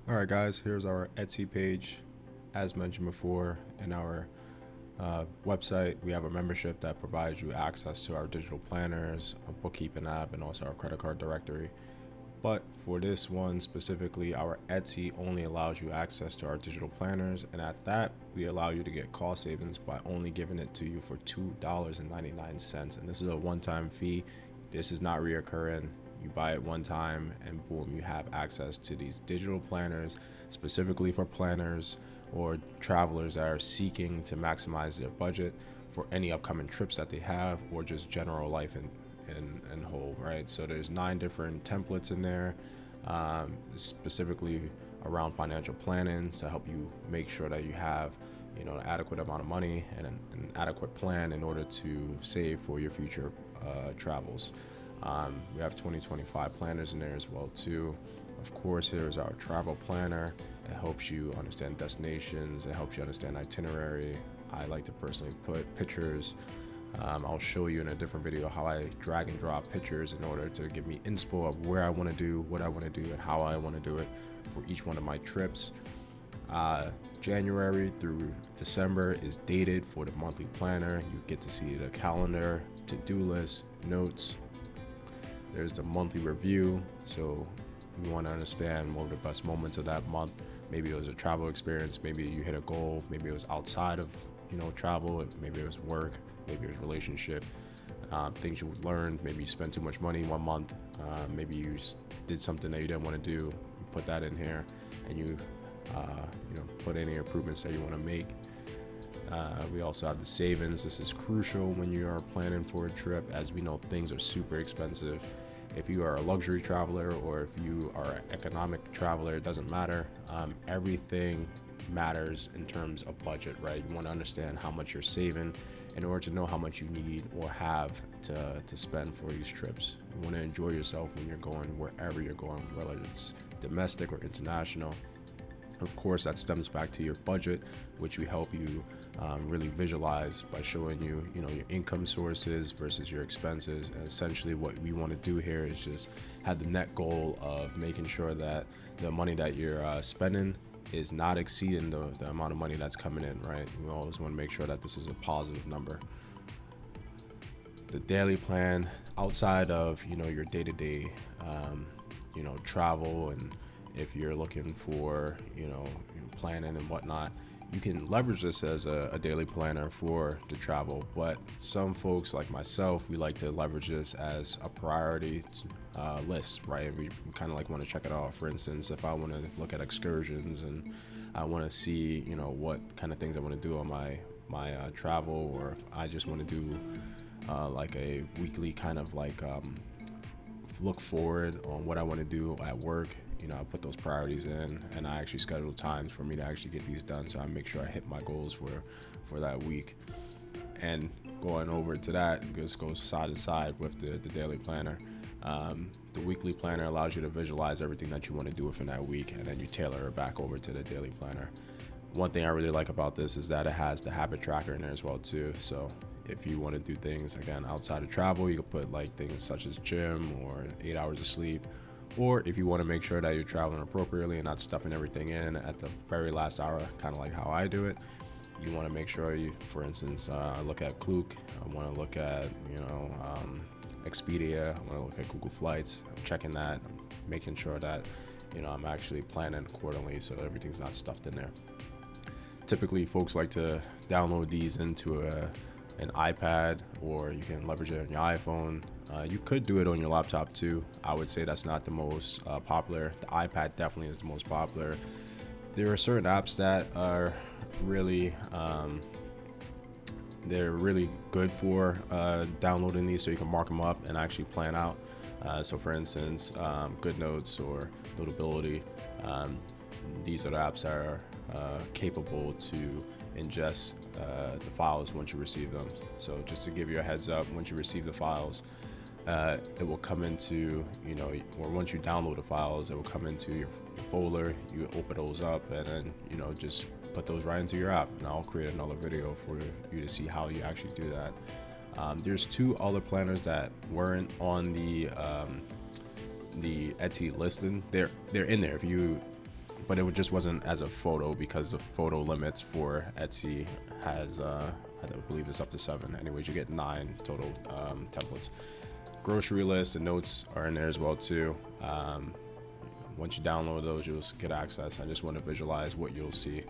Alright guys, here's our Etsy page. As mentioned before, in our website, we have a membership that provides you access to our digital planners, a bookkeeping app, and also our credit card directory. But for this one specifically, our Etsy only allows you access to our digital planners, and at that, we allow you to get cost savings by only giving it to you for $2.99. And this is a one-time fee. This is not reoccurring. You buy it one time, and boom, you have access to these digital planners specifically for planners or travelers that are seeking to maximize their budget for any upcoming trips that they have or just general life in whole, right? So there's 9 different templates in there, specifically around financial planning to help you make sure that you have an adequate amount of money and an adequate plan in order to save for your future travels. We have 2025 planners in there as well too. Of course, here's our travel planner. It helps you understand destinations. It helps you understand itinerary. I like to personally put pictures. I'll show you in a different video how I drag and drop pictures in order to give me inspo of where I want to do, what I want to do, and how I want to do it for each one of my trips. January through December is dated for the monthly planner. You get to see the calendar, to-do list, notes. There's the monthly review, so you want to understand what were the best moments of that month. Maybe it was a travel experience, maybe you hit a goal, maybe it was outside of travel, maybe it was work, maybe it was relationship, things you learned. Maybe you spent too much money one month, maybe you did something that you didn't want to do. You put that in here, and you put any improvements that you want to make. We also have the savings. This is crucial when you are planning for a trip. As we know, things are super expensive. If you are a luxury traveler or if you are an economic traveler, it doesn't matter. Everything matters in terms of budget, right? You want to understand how much you're saving in order to know how much you need or have to spend for these trips. You want to enjoy yourself when you're going wherever you're going, whether it's domestic or international. Of course, that stems back to your budget, which we help you really visualize by showing you, your income sources versus your expenses. And essentially what we want to do here is just have the net goal of making sure that the money that you're spending is not exceeding the amount of money that's coming in, right? We always want to make sure that this is a positive number. The daily plan, outside of, your day-to-day, travel, and if you're looking for, planning and whatnot, you can leverage this as a daily planner for the travel. But some folks like myself, we like to leverage this as a priority list, right? And we kind of want to check it off. For instance, if I want to look at excursions and I want to see, what kind of things I want to do on my travel, or if I just want to do a weekly kind of look forward on what I want to do at work. I put those priorities in, and I actually schedule times for me to actually get these done, so I make sure I hit my goals for that week. And going over to that, just goes side to side with the daily planner. The weekly planner allows you to visualize everything that you want to do within that week, and then you tailor it back over to the daily planner. One thing I really like about this is that it has the habit tracker in there as well too. So if you want to do things again outside of travel, you could put things such as gym or 8 hours of sleep. Or if you want to make sure that you're traveling appropriately and not stuffing everything in at the very last hour, kind of like how I do it, you want to make sure you, for instance, look at Klook. I want to look at, Expedia. I want to look at Google Flights. I'm checking that. I'm making sure that, I'm actually planning accordingly so everything's not stuffed in there. Typically, folks like to download these into an iPad, or you can leverage it on your iPhone. You could do it on your laptop too. I would say that's not the most popular. The iPad definitely is the most popular. There are certain apps that are really they're really good for downloading these, so you can mark them up and actually plan out. So for instance, GoodNotes or Notability, these are the apps that are capable to ingest the files once you receive them. So just to give you a heads up, once you receive the files, it will come into, or once you download the files, it will come into your folder. You open those up and then, just put those right into your app. And I'll create another video for you to see how you actually do that. There's 2 other planners that weren't on the Etsy listing. They're in there. If you but it just wasn't as a photo because the photo limits for Etsy has I believe it's up to 7. Anyways, you get 9 total templates. Grocery list and notes are in there as well too. Once you download those, you'll get access. I just want to visualize what you'll see